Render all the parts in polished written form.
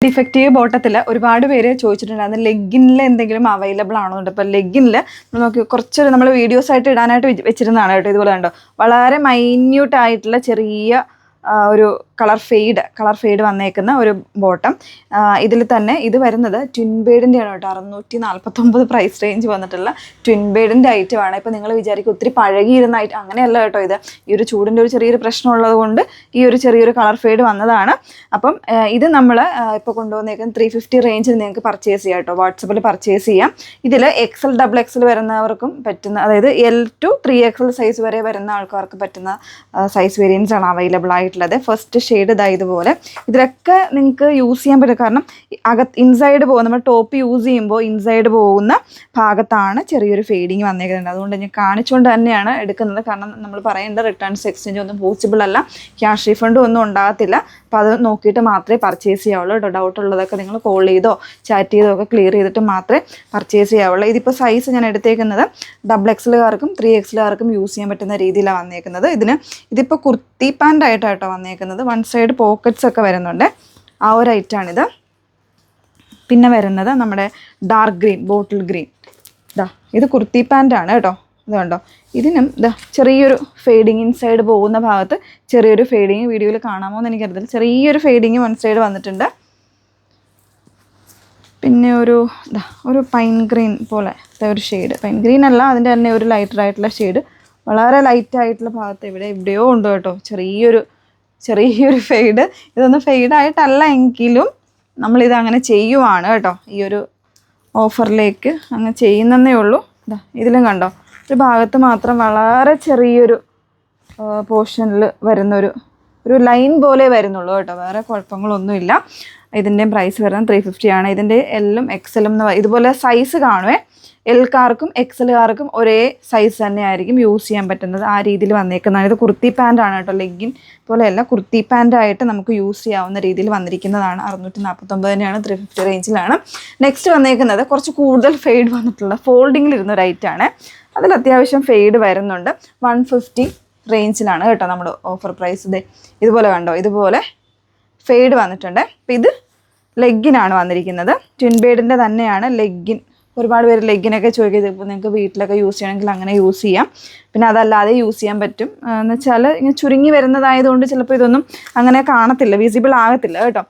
Defective ബോട്ടത്തിൽ ഒരുപാട് പേര് ചോദിച്ചിട്ടുണ്ടായിരുന്നു ലെഗിനിൽ എന്തെങ്കിലും അവൈലബിൾ ആണോ. അപ്പോൾ ലെഗിനിൽ നമുക്ക് കുറച്ച് നമ്മൾ വീഡിയോസ് ആയിട്ട് ഇടാനായിട്ട് വെച്ചിരുന്നതാണ് കേട്ടോ. ഇതുപോലെ കണ്ടോ, വളരെ മൈന്യൂട്ട് ആയിട്ടുള്ള ചെറിയ ഒരു കളർ ഫെയ്ഡ് വന്നേക്കുന്ന ഒരു ബോട്ടം. ഇതിൽ തന്നെ ഇത് വരുന്നത് ട്വിൻ ബേഡിൻ്റെയാണ് കേട്ടോ. 649 പ്രൈസ് റേഞ്ച് വന്നിട്ടുള്ള ട്വിൻ ബേഡിൻ്റെ ഐറ്റമാണ്. ഇപ്പോൾ നിങ്ങൾ വിചാരിക്കും ഒത്തിരി പഴകിയിരുന്ന അങ്ങനെയല്ല കേട്ടോ. ഇത് ഈ ഒരു ചൂടിൻ്റെ ഒരു ചെറിയൊരു പ്രശ്നമുള്ളത് കൊണ്ട് ഈ ഒരു ചെറിയൊരു കളർ ഫെയ്ഡ് വന്നതാണ്. അപ്പം ഇത് നമ്മൾ ഇപ്പോൾ കൊണ്ടുവന്നേക്കുന്ന 350 റേഞ്ചിൽ നിങ്ങൾക്ക് പർച്ചേസ് ചെയ്യാം കേട്ടോ. വാട്സപ്പിൽ പർച്ചേസ് ചെയ്യാം. ഇതിൽ XL XXL വരുന്നവർക്കും പറ്റുന്ന, അതായത് L to 3XL സൈസ് വരെ വരുന്ന ആൾക്കാർക്ക് പറ്റുന്ന സൈസ് വേരിയൻസ് ആണ് അവൈലബിൾ ആയിട്ടുള്ളത്. ഫസ്റ്റ് ഷെയ്ഡ് ഇതുപോലെ. ഇതിലൊക്കെ നിങ്ങൾക്ക് യൂസ് ചെയ്യാൻ പറ്റും. കാരണം ഇൻസൈഡ് പോകും, നമ്മൾ ടോപ്പ് യൂസ് ചെയ്യുമ്പോൾ ഇൻസൈഡ് പോകുന്ന ഭാഗത്താണ് ചെറിയൊരു ഫെയ്ഡിങ് വന്നേക്കുന്നത്. അതുകൊണ്ട് ഞാൻ കാണിച്ചുകൊണ്ട് തന്നെയാണ് എടുക്കുന്നത്. കാരണം നമ്മൾ പറയേണ്ട റിട്ടേൺസ് എക്സ്ചേഞ്ച് ഒന്നും പോസിബിൾ അല്ല, ക്യാഷ് റീഫണ്ടും ഒന്നും ഉണ്ടാകത്തില്ല. അപ്പോൾ അത് നോക്കിയിട്ട് മാത്രമേ പർച്ചേസ് ചെയ്യാവുള്ളൂ കേട്ടോ. ഡൗട്ട് ഉള്ളതൊക്കെ നിങ്ങൾ കോൾ ചെയ്തോ ചാറ്റ് ചെയ്തോ ഒക്കെ ക്ലിയർ ചെയ്തിട്ട് മാത്രമേ പർച്ചേസ് ചെയ്യാവുള്ളൂ. ഇതിപ്പോൾ സൈസ് ഞാൻ എടുത്തേക്കുന്നത് XXLകാർക്കും 3XLകാർക്കും യൂസ് ചെയ്യാൻ പറ്റുന്ന രീതിയിലാണ് വന്നേക്കുന്നത്. ഇതിപ്പോൾ കുർത്തി പാൻ്റ് ആയിട്ടാട്ടോ വന്നേക്കുന്നത്. വൺ സൈഡ് പോക്കറ്റ്സ് ഒക്കെ വരുന്നുണ്ട്. ആ ഒരു ഐറ്റാണിത്. പിന്നെ വരുന്നത് നമ്മുടെ ഡാർക്ക് ഗ്രീൻ, ബോട്ടിൽ ഗ്രീൻ. ഇത് കുർത്തി പാൻ്റാണ് കേട്ടോ. ഇത് കണ്ടോ, ഇതിനും ചെറിയൊരു ഫെയ്ഡിങ്, ഇൻസൈഡ് പോകുന്ന ഭാഗത്ത് ചെറിയൊരു ഫെയ്ഡിങ് വീഡിയോയിൽ കാണാമോ എന്ന് എനിക്കറിയില്ല. ചെറിയൊരു ഫെയ്ഡിങ് വൺ സൈഡ് വന്നിട്ടുണ്ട്. പിന്നെ ഒരു പൈൻ ഗ്രീൻ പോലെ ഒരു ഷെയ്ഡ്, പൈൻ ഗ്രീൻ അല്ല, അതിൻ്റെ തന്നെ ഒരു ലൈറ്ററായിട്ടുള്ള ഷെയ്ഡ്, വളരെ ലൈറ്റായിട്ടുള്ള ഭാഗത്ത് എവിടെയോ ഉണ്ട് കേട്ടോ ചെറിയൊരു ഫെയ്ഡ്. ഇതൊന്നും ഫെയ്ഡായിട്ടല്ല എങ്കിലും നമ്മളിത് അങ്ങനെ ചെയ്യുവാണ് കേട്ടോ. ഈ ഒരു ഓഫറിലേക്ക് അങ്ങനെ ചെയ്യുന്നതേ ഉള്ളൂ. ഇതിലും കണ്ടോ, ഒരു ഭാഗത്ത് മാത്രം വളരെ ചെറിയൊരു പോർഷനിൽ വരുന്നൊരു ലൈൻ പോലെ വരുന്നുള്ളൂ കേട്ടോ. വേറെ കുഴപ്പങ്ങളൊന്നുമില്ല. ഇതിൻ്റെയും പ്രൈസ് വരുന്നത് 350 ആണ്. ഇതിൻ്റെ എല്ലും XLും ഇതുപോലെ സൈസ് കാണുമേ. എൽക്കാർക്കും XLകാർക്കും ഒരേ സൈസ് തന്നെ ആയിരിക്കും യൂസ് ചെയ്യാൻ പറ്റുന്നത്. ആ രീതിയിൽ വന്നേക്കുന്നതാണ്. ഇത് കുർത്തി പാൻ്റാണ് കേട്ടോ. ലെഗിൻ പോലെയല്ല, കുർത്തി പാൻ്റായിട്ട് നമുക്ക് യൂസ് ചെയ്യാവുന്ന രീതിയിൽ വന്നിരിക്കുന്നതാണ്. 649 തന്നെയാണ്, 350 റേഞ്ചിലാണ്. നെക്സ്റ്റ് വന്നേക്കുന്നത് കുറച്ച് കൂടുതൽ ഫെയ്ഡ് വന്നിട്ടുള്ള ഫോൾഡിങ്ങിലിരുന്ന ഒരു ഐറ്റാണ്. അതിൽ അത്യാവശ്യം ഫെയ്ഡ് വരുന്നുണ്ട്. 150 റേഞ്ചിലാണ് കേട്ടോ നമ്മുടെ ഓഫർ പ്രൈസ്. ഇതുപോലെ കണ്ടോ, ഇതുപോലെ ഫെയ്ഡ് വന്നിട്ടുണ്ട്. അപ്പോൾ ഇത് ലെഗിനാണ് വന്നിരിക്കുന്നത്. ട്വിൻ ബേഡിൻ്റെ തന്നെയാണ് ലെഗിൻ. ഒരുപാട് പേര് ലെഗിനൊക്കെ ചോദിക്കുന്നത്. ഇപ്പോൾ നിങ്ങൾക്ക് വീട്ടിലൊക്കെ യൂസ് ചെയ്യണമെങ്കിൽ അങ്ങനെ യൂസ് ചെയ്യാം. പിന്നെ അതല്ലാതെ യൂസ് ചെയ്യാൻ പറ്റും. എന്ന് വെച്ചാൽ ഇങ്ങനെ ചുരുങ്ങി വരുന്നതായതുകൊണ്ട് ചിലപ്പോൾ ഇതൊന്നും അങ്ങനെ കാണത്തില്ല, വിസിബിൾ ആകത്തില്ല കേട്ടോ.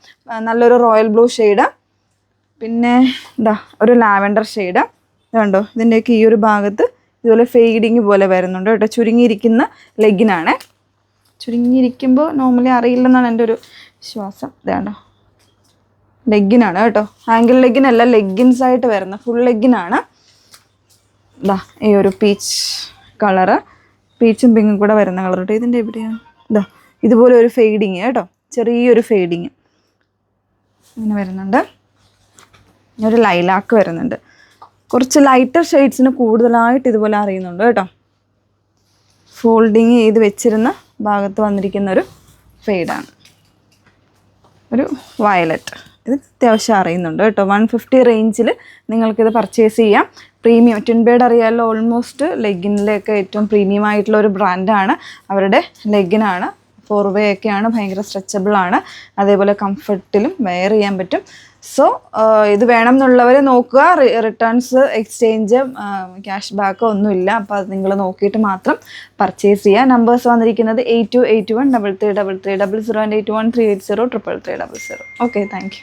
നല്ലൊരു റോയൽ ബ്ലൂ ഷെയ്ഡ്, പിന്നെ ഒരു ലാവൻഡർ ഷെയ്ഡ്. ഇതുണ്ടോ, ഇതിൻ്റെയൊക്കെ ഈ ഒരു ഭാഗത്ത് ഇതുപോലെ ഫെയ്ഡിങ് പോലെ വരുന്നുണ്ട് കേട്ടോ. ചുരുങ്ങിയിരിക്കുന്ന ലെഗിനാണ്. ചുരുങ്ങിയിരിക്കുമ്പോൾ നോർമലി അറിയില്ലെന്നാണ് എൻ്റെ ഒരു വിശ്വാസം. ഇതാണ്ടോ, ലെഗിനാണ് കേട്ടോ. ആംഗിൾ ലെഗിനല്ല, ലെഗിൻസ് ആയിട്ട് വരുന്ന ഫുൾ ലെഗിനാണ്. ഈ ഒരു പീച്ച് കളറ്, പീച്ചും പിങ്കും കൂടെ വരുന്ന കളർ കേട്ടോ. ഇതിൻ്റെ എവിടെയാണ് ഇതുപോലെ ഒരു ഫെയ്ഡിങ് കേട്ടോ, ചെറിയൊരു ഫെയ്ഡിങ് ഇങ്ങനെ വരുന്നുണ്ട്. ഒരു ലൈലാക്ക് വരുന്നുണ്ട്. കുറച്ച് ലൈറ്റർ ഷെയ്ഡ്സിന് കൂടുതലായിട്ട് ഇതുപോലെ അറിയുന്നുണ്ട് കേട്ടോ. ഫോൾഡിങ് ചെയ്ത് വെച്ചിരുന്ന ഭാഗത്ത് വന്നിരിക്കുന്ന ഒരു ഫെയ്ഡാണ്. ഒരു വയലറ്റ്, ഇത് അത്യാവശ്യം അറിയുന്നുണ്ട് കേട്ടോ. 150 റേഞ്ചിൽ നിങ്ങൾക്കിത് പർച്ചേസ് ചെയ്യാം. പ്രീമിയം ട്വിൻ ബേഡ് അറിയാമല്ലോ, ഓൾമോസ്റ്റ് ലെഗിനിലേക്ക് ഏറ്റവും പ്രീമിയം ആയിട്ടുള്ള ഒരു ബ്രാൻഡാണ്. അവരുടെ ലെഗിനാണ്. 4-way ഒക്കെയാണ്, ഭയങ്കര സ്ട്രെച്ചബിളാണ്. അതേപോലെ കംഫർട്ടിലും വെയർ ചെയ്യാൻ പറ്റും. സോ ഇത് വേണം എന്നുള്ളവർ നോക്കുക. റിട്ടേൺസ് എക്സ്ചേഞ്ച് ക്യാഷ് ബാക്ക് ഒന്നുമില്ല. അപ്പോൾ അത് നിങ്ങൾ നോക്കിയിട്ട് മാത്രം പർച്ചേസ് ചെയ്യുക. നമ്പേഴ്സ് വന്നിരിക്കുന്നത് 8281 3333 00 and 81 380 33300. Okay, thank you.